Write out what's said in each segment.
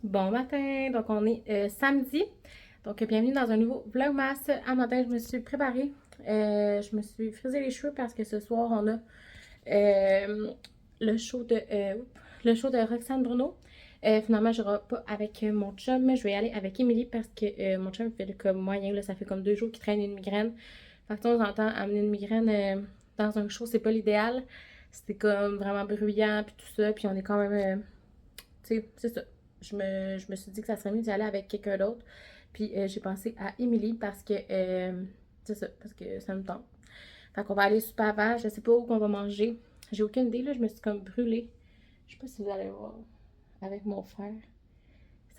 Bon matin, donc on est samedi. Donc bienvenue dans un nouveau Vlogmas. À matin, je me suis préparée. Je me suis frisé les cheveux parce que ce soir, on a euh, le show de le show de Roxane Bruno. Finalement, je n'irai pas avec mon chum. Je vais y aller avec Émilie parce que mon chum fait comme moyen. Là, ça fait comme 2 jours qu'il traîne une migraine. Fait que de temps en temps, amener une migraine dans un show, c'est pas l'idéal. C'était comme vraiment bruyant puis tout ça. Puis on est quand même tu sais, c'est ça. Je me suis dit que ça serait mieux d'y aller avec quelqu'un d'autre. Puis j'ai pensé à Émilie parce que c'est ça, parce que ça me tente. Fait qu'on va aller super avant. Je sais pas où qu'on va manger. J'ai aucune idée, là. Je me suis comme brûlée. Je sais pas si vous allez voir avec mon frère.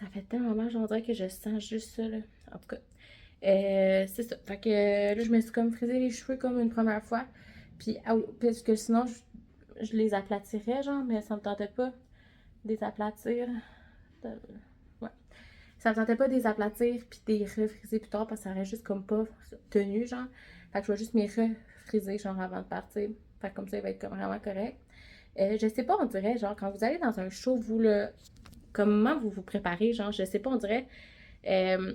Ça fait tellement mal, j'en dirais que je sens juste ça, là. En tout cas. C'est ça. Fait que là, je me suis comme frisé les cheveux comme une première fois. Puis, parce que sinon, je les aplatirais, genre, mais ça me tentait pas de les aplatir. Ouais. Ça me tentait pas de les aplatir puis de les refriser plus tard parce que ça aurait juste comme pas tenu, genre. Fait que je vais juste m'y refriser, genre, avant de partir. Fait que comme ça, il va être comme vraiment correct. Je sais pas, on dirait, genre, quand vous allez dans un show, vous, là, comment vous vous préparez, genre, je sais pas, euh,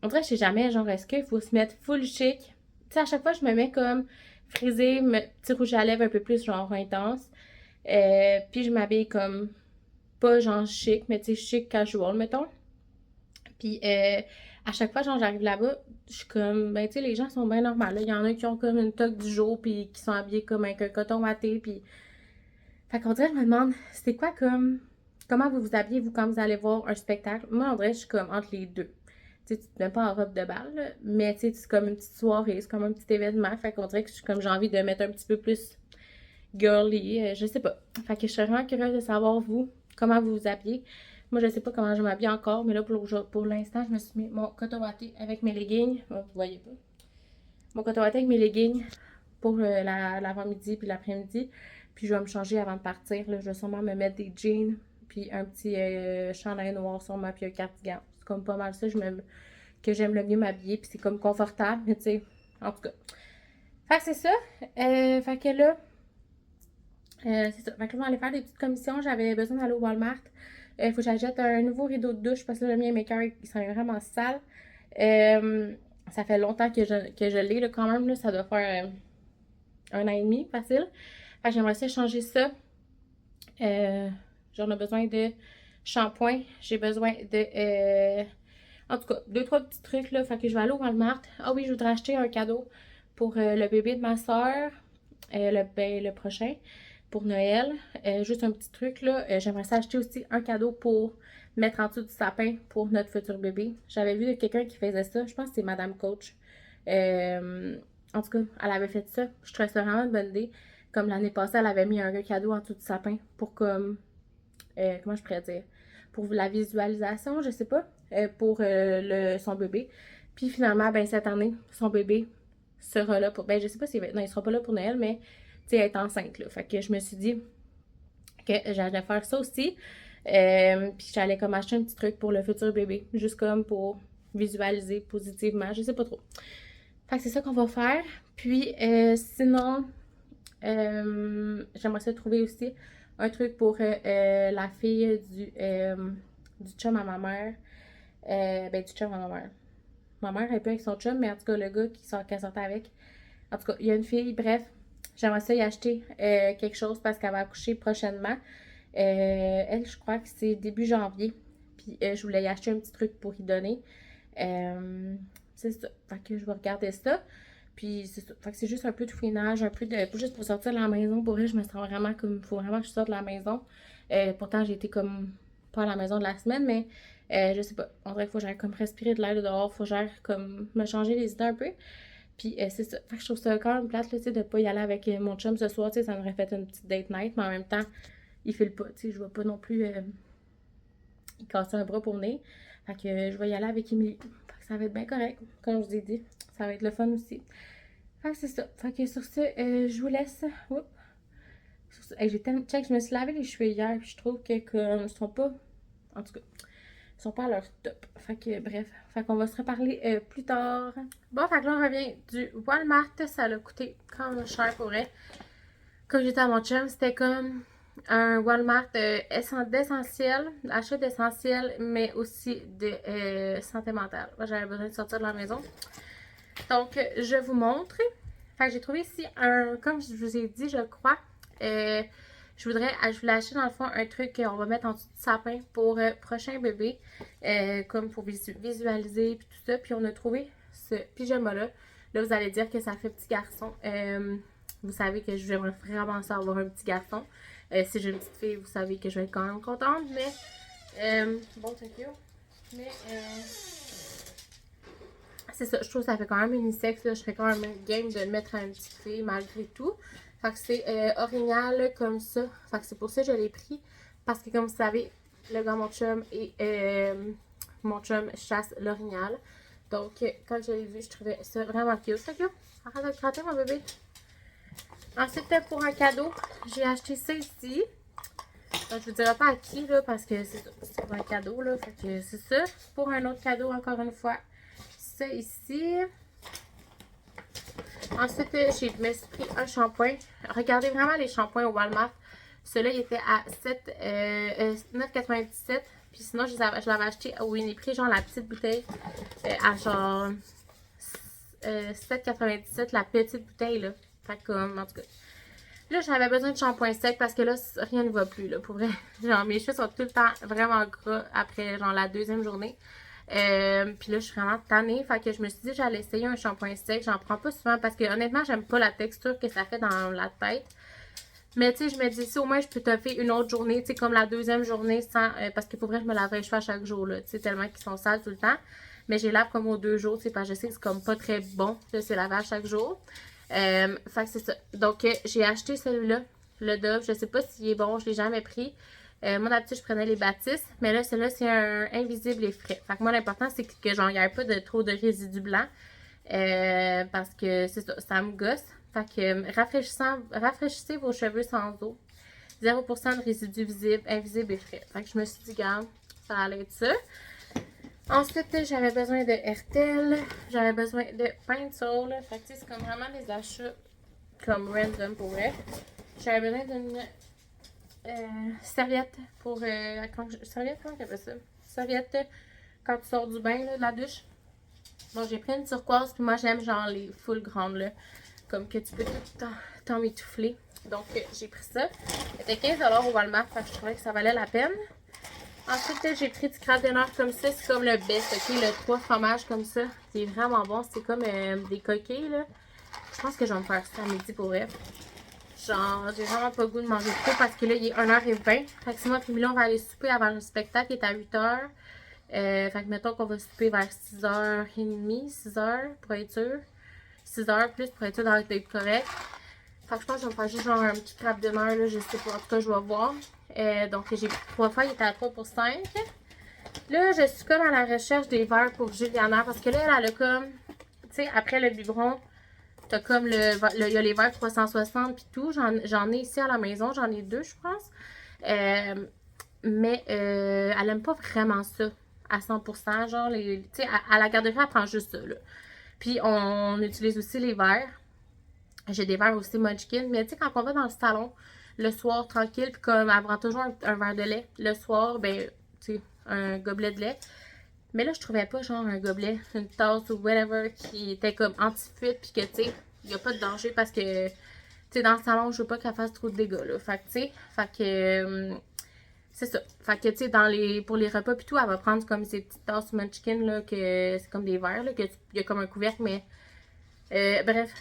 on dirait, je sais jamais, genre, est-ce qu'il faut se mettre full chic? Tu sais, à chaque fois, je me mets comme frisé, petit rouge à lèvres un peu plus, genre, intense. Puis je m'habille comme, pas genre chic, mais tu sais, chic casual, mettons. Puis à chaque fois, genre, j'arrive là-bas, je suis comme, ben, tu sais, les gens sont bien normaux. Là. Il y en a qui ont comme une toque du jour, puis qui sont habillés comme avec un coton watté, puis... Fait qu'on dirait, je me demande, c'est quoi comme... Comment vous vous habillez, vous, quand vous allez voir un spectacle? Moi, en vrai, je suis comme entre les deux. Tu sais, tu te mets pas en robe de bal, là, mais tu sais, c'est comme une petite soirée, c'est comme un petit événement. Fait qu'on dirait que je suis comme, j'ai envie de mettre un petit peu plus girly, je sais pas. Fait que je suis vraiment curieuse de savoir, vous, comment vous vous habillez. Moi, je sais pas comment je m'habille encore, mais là, pour l'instant, je me suis mis mon coton watté avec mes leggings. Oh, vous voyez pas. Mon coton watté avec mes leggings pour l'avant-midi puis l'après-midi. Puis je vais me changer avant de partir. Là. Je vais sûrement me mettre des jeans puis un petit chandail noir sur moi puis un cardigan. C'est comme pas mal ça que j'aime le mieux m'habiller. Puis c'est comme confortable, mais tu sais, en tout cas. Fait que c'est ça. Fait que là, c'est ça. Fait que là, je vais aller faire des petites commissions. J'avais besoin d'aller au Walmart. Il faut que j'achète un nouveau rideau de douche parce que là, le mien, mes cœurs, ils sont vraiment sales. Euh, Ça fait longtemps que je l'ai, là, quand même. Là, ça doit faire 1 an et demi, facile. Fait que j'aimerais ça changer ça. Euh, J'en ai besoin de shampoing. J'ai besoin de... en tout cas, 2, 3 petits trucs, là. Fait que je vais aller au Walmart. Ah oui, je voudrais acheter un cadeau pour le bébé de ma soeur. Le prochain pour Noël. Juste un petit truc là. J'aimerais ça acheter aussi un cadeau pour mettre en dessous du sapin pour notre futur bébé. J'avais vu quelqu'un qui faisait ça. Je pense que c'est Madame Coach. En tout cas, elle avait fait ça. Je trouvais ça vraiment une bonne idée. Comme l'année passée, elle avait mis un cadeau en dessous du sapin pour comme. Comment je pourrais dire? Pour la visualisation, je sais pas. Pour son bébé. Puis finalement, ben cette année, son bébé sera là pour. Ben je sais pas non, il sera pas là pour Noël, mais tu sais, elle est enceinte là. Fait que je me suis dit que j'allais faire ça aussi. Puis j'allais comme acheter un petit truc pour le futur bébé. Juste comme pour visualiser positivement. Je sais pas trop. Fait que c'est ça qu'on va faire. Puis sinon, j'aimerais ça trouver aussi un truc pour la fille du chum à ma mère. Ben, du chum à ma mère. Ma mère est pas avec son chum, mais en tout cas, le gars qu'elle sortait avec. En tout cas, il y a une fille, bref. J'aimerais ça y acheter quelque chose parce qu'elle va accoucher prochainement. Elle, je crois que c'est début janvier. Puis je voulais y acheter un petit truc pour y donner. C'est ça. Fait que je vais regarder ça. Puis c'est ça. Fait que c'est juste un peu de fouinage, un peu de. Juste pour sortir de la maison. Pour vrai, je me sens vraiment comme. Il faut vraiment que je sorte de la maison. Pourtant, j'ai été comme pas à la maison de la semaine, mais je sais pas. On dirait qu'il faut que j'aille comme respirer de l'air dehors. Faut que j'aille comme me changer les idées un peu. Puis c'est ça. Fait que je trouve ça quand même plate là, tu sais, de pas y aller avec mon chum ce soir. Tu sais, ça m'aurait fait une petite date night, mais en même temps, il file pas. Tu sais, je vais pas non plus il casser un bras pour venir. Fait que je vais y aller avec Émilie. Fait que ça va être bien correct. Comme je vous ai dit, ça va être le fun aussi. Fait que c'est ça. Fait que sur ce, je vous laisse. Oups. Sur ce, hey, j'ai tellement. Check, je me suis lavé les cheveux hier, puis je trouve que comme ils sont pas. En tout cas, ils sont pas à leur top. Fait que bref. Fait qu'on va se reparler plus tard. Bon, fait que là, on revient du Walmart. Ça a coûté quand même cher pour elle. Comme j'étais à mon chum, c'était comme un Walmart d'essentiel, achat d'essentiel, mais aussi de santé mentale. Moi, j'avais besoin de sortir de la maison. Donc, je vous montre. Fait que j'ai trouvé ici un, comme je vous ai dit, je crois, je voulais acheter dans le fond un truc qu'on va mettre en dessous du sapin pour prochain bébé, comme pour visualiser et tout ça. Puis on a trouvé ce pyjama-là. Là, vous allez dire que ça fait petit garçon. Vous savez que j'aimerais vraiment ça avoir un petit garçon. Si j'ai une petite fille, vous savez que je vais être quand même contente. Mais, bon, thank you. Mais, c'est ça, je trouve que ça fait quand même unisexe. Là. Je fais quand même un game de le mettre à une petite fille malgré tout. Fait que c'est orignal comme ça. Fait que c'est pour ça que je l'ai pris. Parce que comme vous savez, le gars, mon chum, et mon chum chasse l'orignal. Donc, quand je l'ai vu, je trouvais ça vraiment cute. Fait que, arrête de te gratter, mon bébé. Ensuite, pour un cadeau, j'ai acheté ça ici. Donc, je vous dirai pas à qui, là, parce que c'est pour un cadeau, là. Fait que c'est ça. Pour un autre cadeau, encore une fois, ça ici. Ensuite, je me suis pris un shampoing. Regardez vraiment les shampoings au Walmart. Celui-là, il était à 9,97. Puis sinon, je l'avais acheté au Uniprix, genre la petite bouteille, à genre 7,97, la petite bouteille, là. Fait comme, en tout cas. Là, j'avais besoin de shampoing sec parce que là, rien ne va plus, là, pour vrai. Genre, mes cheveux sont tout le temps vraiment gras après, genre, la deuxième journée. Puis là, je suis vraiment tannée. Fait que je me suis dit, j'allais essayer un shampoing sec. J'en prends pas souvent parce que, honnêtement, j'aime pas la texture que ça fait dans la tête. Mais tu sais, je me dis, si au moins je peux toffer une autre journée, tu sais, comme la deuxième journée, sans parce que pour vrai, je me laverais les cheveux à chaque jour, là, tu sais, tellement qu'ils sont sales tout le temps. Mais j'ai lave comme aux 2 jours, tu sais, parce que je sais que c'est comme pas très bon de se laver à chaque jour. Fait que c'est ça. Donc, j'ai acheté celui-là, le Dove. Je sais pas s'il est bon, je l'ai jamais pris. Moi, d'habitude, je prenais les Baptistes. Mais là, celui-là, c'est un invisible et frais. Fait que moi, l'important, c'est que genre, il n'y ait pas de trop de résidus blancs. Parce que c'est ça, ça me gosse. Fait que rafraîchissez vos cheveux sans eau. 0% de résidus visibles, invisibles et frais. Fait que je me suis dit, regarde, ça allait être ça. Ensuite, j'avais besoin de Hertel. J'avais besoin de Pine-Sol. Fait que c'est comme vraiment des achats comme random pour vrai. J'avais besoin d'une serviette pour. Serviette, comment on appelle ça? Serviette quand tu sors du bain, là, de la douche. Bon, j'ai pris une turquoise, puis moi j'aime genre les full grandes, là. Comme que tu peux tout t'en étouffler. Donc, j'ai pris ça. C'était 15$ au Walmart, fait que je trouvais que ça valait la peine. Ensuite, j'ai pris du crabe de nord comme ça. C'est comme le best, ok? Le 3 fromages comme ça. C'est vraiment bon. C'est comme des coquilles, là. Je pense que je vais me faire ça à midi pour vrai. Genre, j'ai vraiment pas le goût de manger trop parce que là, il est 1h20. Fait que sinon, puis là, on va aller souper avant le spectacle qui est à 8h. Fait que mettons qu'on va souper vers 6h30, 6h pour être sûr. 6h plus pour être sûr d'être correct. Fait que je pense que je vais me faire juste genre un petit crabe de mer, là, je sais pas. En tout cas, je vais voir. Donc, j'ai pris 3 fois, il était à 3 pour 5. Là, je suis comme à la recherche des verres pour Juliana parce que là, elle a comme, tu sais, après le biberon, t'as comme il y a les verres 360 puis tout. J'en ai ici à la maison, j'en ai 2, je pense. Mais elle aime pas vraiment ça à 100%. Genre, tu sais, à la garderie, elle prend juste ça, là. Puis, on utilise aussi les verres. J'ai des verres aussi Munchkin. Mais tu sais, quand on va dans le salon, le soir, tranquille, puis comme elle prend toujours un verre de lait. Le soir, ben, tu sais, un gobelet de lait. Mais là, je trouvais pas genre un gobelet, une tasse ou whatever qui était comme anti-fuite, puis que tu sais, il n'y a pas de danger parce que, tu sais, dans le salon, je veux pas qu'elle fasse trop de dégâts, là. Fait que, tu sais, c'est ça. Fait que, tu sais, pour les repas pis tout, elle va prendre comme ces petites tasses Munchkin, là, que c'est comme des verres, là, il y a comme un couvercle, mais, bref.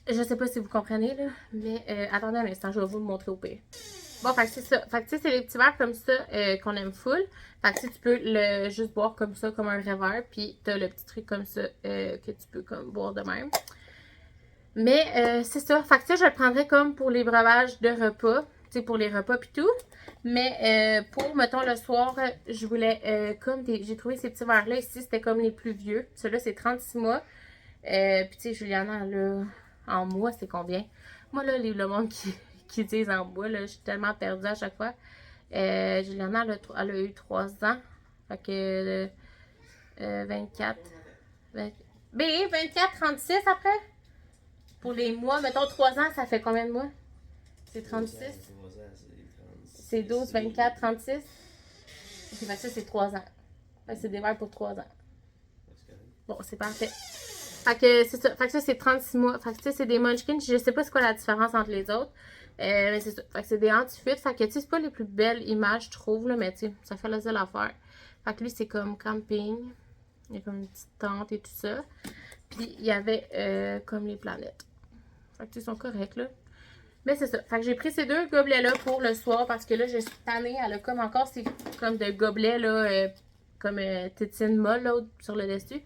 Je sais pas si vous comprenez, là, mais attendez un instant, je vais vous le montrer au pire. Bon, fait que c'est ça. Fait que tu sais, c'est les petits verres comme ça qu'on aime full. Fait que tu peux le juste boire comme ça, comme un vrai verre. Puis t'as le petit truc comme ça que tu peux comme boire de même. Mais c'est ça. Fait que ça, je le prendrais comme pour les breuvages de repas. Tu sais, pour les repas puis tout. Mais pour, mettons, le soir, je voulais comme des. J'ai trouvé ces petits verres-là ici. C'était comme les plus vieux. Celui-là, c'est 36 mois. Puis tu sais, Juliana, là, en mois, c'est combien? Moi, là, le monde qui disent en bois, là, je suis tellement perdue à chaque fois. Juliana, elle a eu 3 ans. Fait que 24. 24, 36 après. Pour les mois, mettons 3 ans, ça fait combien de mois? C'est 36. 3 ans, c'est 36. C'est 12, 24, 36. Ok, fait que ça, c'est 3 ans. Fait que c'est des verres pour 3 ans. Bon, c'est parfait. Fait que c'est ça. Fait que ça, c'est 36 mois. Fait que tu sais, c'est des Munchkins. Je sais pas c'est quoi la différence entre les autres. Mais c'est ça. Fait que c'est des anti-fuites. Fait que tu sais, c'est pas les plus belles images, je trouve, là, mais tu sais, ça fait la seule affaire. Fait que lui, c'est comme camping. Il y a comme une petite tente et tout ça. Puis il y avait comme les planètes. Fait que ils sont corrects, là. Mais c'est ça. Fait que j'ai pris ces deux gobelets-là pour le soir parce que là, je suis tannée. Elle a comme encore ces comme de gobelets, là, comme tétine molle, là, sur le dessus.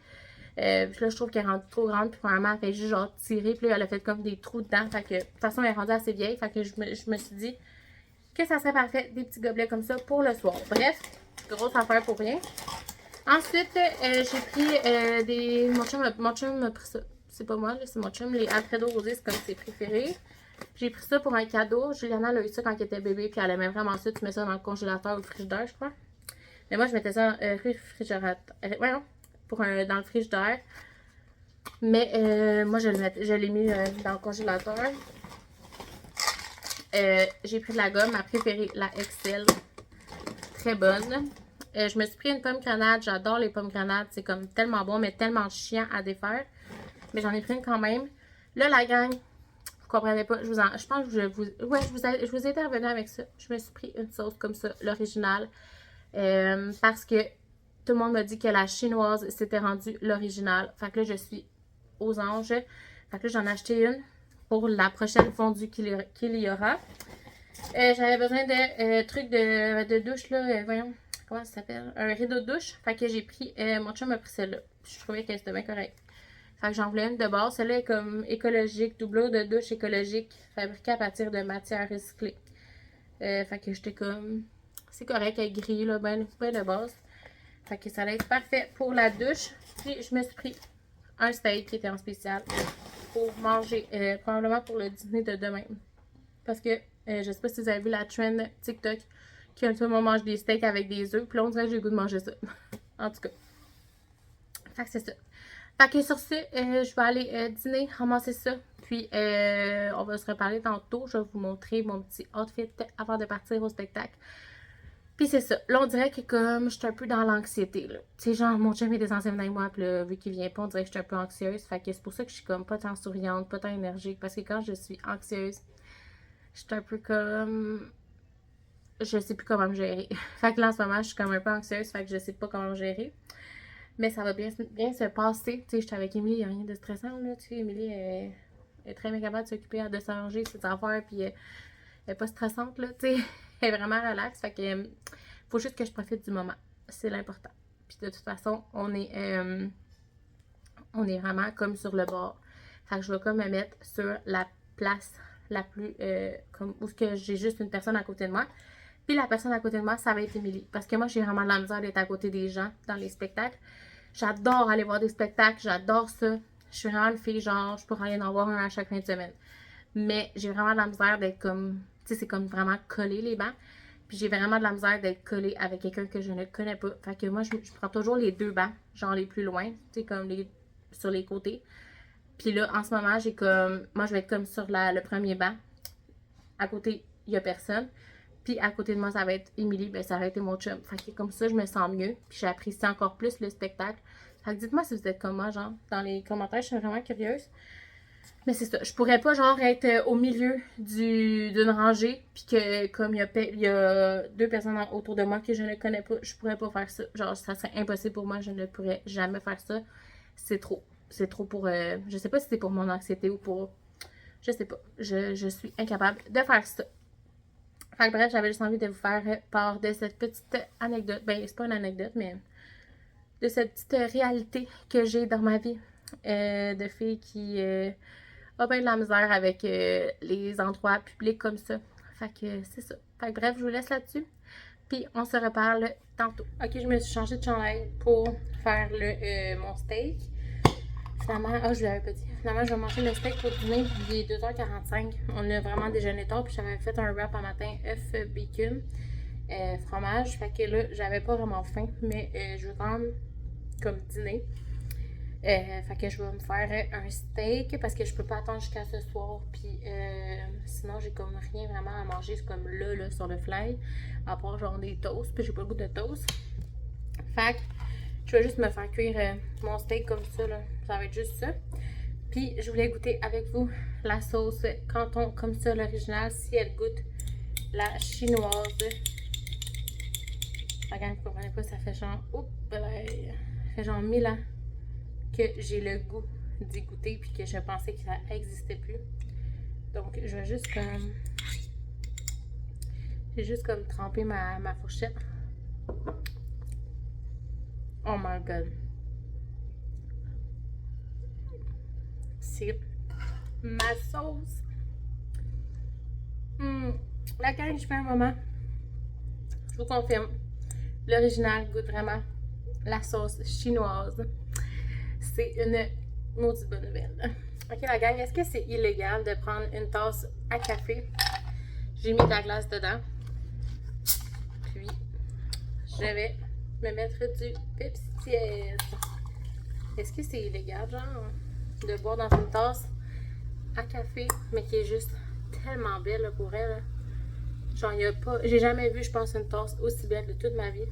Puis là, je trouve qu'elle est rendue trop grande. Puis probablement, elle fait juste genre tirer. Puis là, elle a fait comme des trous dedans. Fait que de toute façon, elle est rendue assez vieille. Fait que je me suis dit que ça serait parfait des petits gobelets comme ça pour le soir. Bref, grosse affaire pour rien. Ensuite, j'ai pris des... Mon chum m'a pris ça. C'est pas moi, là, c'est mon chum. Les Alfredo Rosé, c'est comme ses préférés. J'ai pris ça pour un cadeau. Juliana, elle a eu ça quand elle était bébé. Puis elle aimait vraiment ça. Tu mets ça dans le congélateur ou le frigidaire, je crois. Mais moi, je mettais ça réfrigérateur. Dans le frigidaire. Mais moi, je l'ai mis dans le congélateur. J'ai pris de la gomme, ma préférée, la Excel. Très bonne. Je me suis pris une pomme grenade. J'adore les pommes grenades. C'est comme tellement bon, mais tellement chiant à défaire. Mais j'en ai pris une quand même. Là, la gang, vous comprenez pas. Je pense que je vous ai été revenu avec ça. Je me suis pris une sauce comme ça, l'original. Parce que tout le monde m'a dit que la chinoise s'était rendue l'original. Fait que là, je suis aux anges. Fait que là, j'en ai acheté une pour la prochaine fondue qu'il y aura. J'avais besoin de trucs de douche, là. Voyons, comment ça s'appelle? Un rideau de douche. Fait que j'ai pris, mon chum m'a pris celle-là. Je trouvais que c'était bien correct. Fait que j'en voulais une de base. Celle-là est comme écologique, doublure de douche écologique, fabriquée à partir de matières recyclées. Fait que j'étais comme, c'est correct, elle est grille, là, ben de base. Fait que ça allait être parfait pour la douche. Puis je me suis pris un steak qui était en spécial pour manger, probablement pour le dîner de demain. Parce que je sais pas si vous avez vu la trend TikTok qui tout le monde mange des steaks avec des œufs. Puis là, on dirait que j'ai le goût de manger ça. En tout cas. Fait que c'est ça. Fait que sur ce, je vais aller dîner, ramasser ça. Puis on va se reparler tantôt. Je vais vous montrer mon petit outfit avant de partir au spectacle. Puis c'est ça. Là, on dirait que comme je suis un peu dans l'anxiété, là. Tu sais, genre, mon chum est des anciens avec moi, puis là, vu qu'il vient pas, on dirait que je suis un peu anxieuse. Fait que c'est pour ça que je suis comme pas tant souriante, pas tant énergique. Parce que quand je suis anxieuse, je suis un peu comme... Je sais plus comment me gérer. Fait que là, en ce moment, je suis comme un peu anxieuse, fait que je sais pas comment me gérer. Mais ça va bien se passer. Tu sais, j'étais avec Émilie, il n'y a rien de stressant, là. Tu sais, Émilie est très bien capable de s'occuper, de s'arranger ses affaires, puis elle est pas stressante, là, tu sais. Elle est vraiment relax, fait que faut juste que je profite du moment. C'est l'important. Puis de toute façon, on est vraiment comme sur le bord. Fait que je vais comme me mettre sur la place la plus, comme où j'ai juste une personne à côté de moi. Puis la personne à côté de moi, ça va être Émilie. Parce que moi, j'ai vraiment de la misère d'être à côté des gens dans les spectacles. J'adore aller voir des spectacles, j'adore ça. Je suis vraiment une fille, genre, je pourrais aller en voir un à chaque fin de semaine. Mais j'ai vraiment de la misère d'être comme, tu sais, c'est comme vraiment collé les bancs. Puis j'ai vraiment de la misère d'être collée avec quelqu'un que je ne connais pas. Fait que moi, je prends toujours les deux bancs, genre les plus loin, tu sais, comme sur les côtés. Puis là, en ce moment, j'ai comme, moi, je vais être comme sur le premier banc. À côté, il n'y a personne. Puis à côté de moi, ça va être Émilie, ben ça va être mon chum. Fait que comme ça, je me sens mieux. Puis j'apprécie encore plus le spectacle. Fait que dites-moi si vous êtes comme moi, genre, dans les commentaires, je suis vraiment curieuse. Mais c'est ça, je pourrais pas genre être au milieu d'une rangée, puis que comme il y a deux personnes autour de moi que je ne connais pas, je pourrais pas faire ça. Genre, ça serait impossible pour moi, je ne pourrais jamais faire ça. C'est trop. C'est trop pour... je sais pas si c'est pour mon anxiété ou pour... Je sais pas. Je suis incapable de faire ça. Fait que bref, j'avais juste envie de vous faire part de cette petite anecdote. Ben, c'est pas une anecdote, mais de cette petite réalité que j'ai dans ma vie de fille qui a bien de la misère avec les endroits publics comme ça. Fait que c'est ça. Fait que bref, je vous laisse là-dessus. Puis on se reparle tantôt. Ok, je me suis changée de chandail pour faire mon steak. Finalement, je l'avais pas dit. Finalement, je vais manger le steak pour dîner. Il est 2h45. On a vraiment déjeuné tard. Puis j'avais fait un wrap un matin, œuf, bacon, fromage. Fait que là, j'avais pas vraiment faim. Mais je veux quand même comme dîner. Fait que je vais me faire un steak parce que je peux pas attendre jusqu'à ce soir. Puis sinon, j'ai comme rien vraiment à manger. C'est comme là, sur le fly. À part genre des toasts. Puis j'ai pas le goût de toast. Fait que je vais juste me faire cuire mon steak comme ça. Là. Ça va être juste ça. Puis je voulais goûter avec vous la sauce Canton comme ça, l'original. Si elle goûte la chinoise. Regarde, vous comprenez pas, ça fait genre. Oups, ça fait genre 1000 ans que j'ai le goût d'y goûter puis que je pensais que ça n'existait plus. Donc je vais juste comme. J'ai juste comme trempé ma fourchette. Oh my god. C'est ma sauce. Laquelle je fais un moment. Je vous confirme. L'original goûte vraiment la sauce chinoise. C'est une maudite bonne nouvelle. Ok la gang, est-ce que c'est illégal de prendre une tasse à café? J'ai mis de la glace dedans. Puis, je vais me mettre du Pepsi. Est-ce que c'est illégal, genre, de boire dans une tasse à café, mais qui est juste tellement belle là, pour elle? Là. Genre, il y a pas. J'ai jamais vu, je pense, une tasse aussi belle de toute ma vie.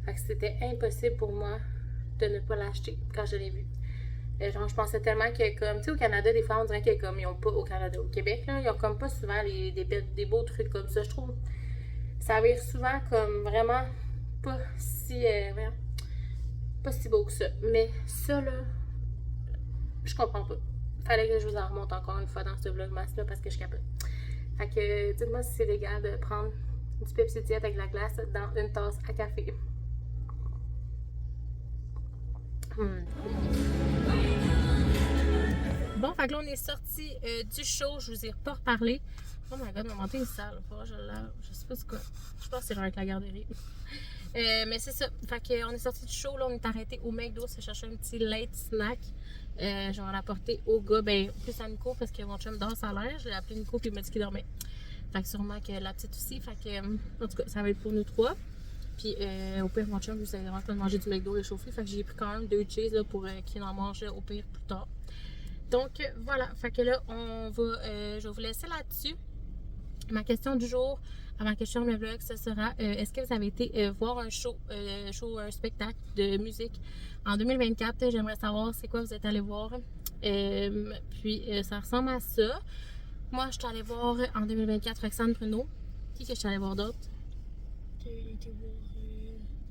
Fait que c'était impossible pour moi de ne pas l'acheter quand je l'ai vue. Genre, je pensais tellement que, comme, tu sais, au Canada, des fois, on dirait que, comme, ils ont pas, au Canada, au Québec, là, ils ont comme pas souvent des beaux trucs comme ça, je trouve. Ça vire souvent comme vraiment pas si, pas si beau que ça. Mais ça, là, je comprends pas. Fallait que je vous en remonte encore une fois dans ce vlogmas-là parce que je capote. Fait que, dites-moi si c'est légal de prendre du Pepsi Diet avec de la glace dans une tasse à café. Bon, fait que là, on est sorti du show. Je vous ai pas reparlé. Oh my god, mon manteau est sale. Je sais pas c'est quoi. Je pense que c'est avec la garderie. Mais c'est ça. Fait qu'on est sorti du show. Là, on est arrêté au McDo. Se chercher un petit late snack. Je vais en apporter au gars. Ben, plus à Nico parce que mon chum dort à l'air. Je l'ai appelé Nico puis il m'a dit qu'il dormait. Fait que sûrement que la petite aussi. Fait que, en tout cas, ça va être pour nous trois. Puis au pire, mon chum, lui, ça vraiment pas de manger du McDo réchauffé. Fait que j'ai pris quand même 2 cheese là, pour qu'il en mange au pire plus tard. Donc voilà, fait que là, je vais vous laisser là-dessus. Ma question du jour, avant que je ferme le vlog, ce sera est-ce que vous avez été voir un un spectacle de musique en 2024? J'aimerais savoir c'est quoi vous êtes allé voir. Puis ça ressemble à ça. Moi, je suis allée voir en 2024 Roxane Bruno. Qui que je suis allée voir d'autre?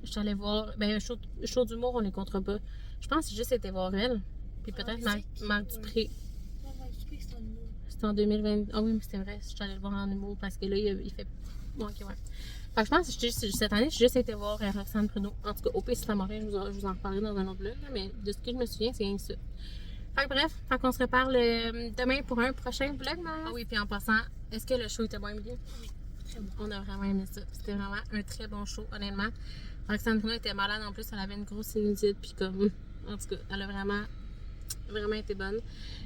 Je suis allée voir. Ben, un show d'humour, on les comptera pas. Je pense que j'ai juste été voir elle. Puis peut-être Marc Dupré. C'était en 2020. Ah oui, mais c'est vrai, je suis allée le voir en humour parce que là, il fait. Bon, ok, ouais. Fait que je pense que cette année, j'ai juste été voir Roxane Bruno. En tout cas, au pire, si ça m'arrive, je vous en reparlerai dans un autre vlog. Mais de ce que je me souviens, c'est rien que ça. Fait que bref, fait qu'on se reparle demain pour un prochain vlog. Ah oui, puis en passant, est-ce que le show était bon, Emilie? Oui, très bon. On a vraiment aimé ça. C'était vraiment un très bon show, honnêtement. Roxane Bruno était malade en plus, elle avait une grosse sinusite. Puis comme, en tout cas, elle a vraiment été bonne.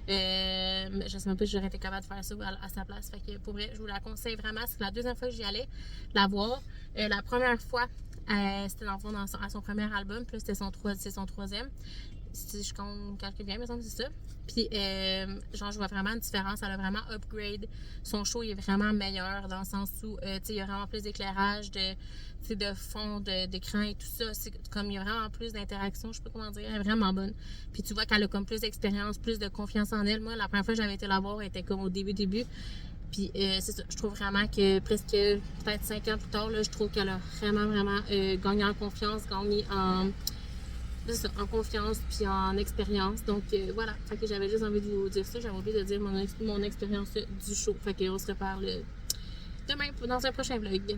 Je sais même pas si j'aurais été capable de faire ça à sa place. Fait que pour vrai, je vous la conseille vraiment. C'est la deuxième fois que j'y allais la voir. La première fois, c'était dans le fond à son premier album. Puis là, c'est son troisième. Si je compte calcule bien, il me semble que c'est ça. Puis, genre, je vois vraiment une différence. Elle a vraiment upgrade. Son show il est vraiment meilleur dans le sens où, tu sais, il y a vraiment plus d'éclairage, de fond, d'écran et tout ça. C'est comme, il y a vraiment plus d'interaction. Je sais pas comment dire. Elle est vraiment bonne. Puis, tu vois qu'elle a comme plus d'expérience, plus de confiance en elle. Moi, la première fois que j'avais été la voir, elle était comme au début. Puis, c'est ça. Je trouve vraiment que presque, peut-être 5 ans plus tard, là, je trouve qu'elle a vraiment gagné en confiance, gagné en confiance puis en expérience. Donc voilà, fait que j'avais juste envie de vous dire ça. J'avais oublié de dire mon expérience du show. Fait qu'on se reparle demain dans un prochain vlog.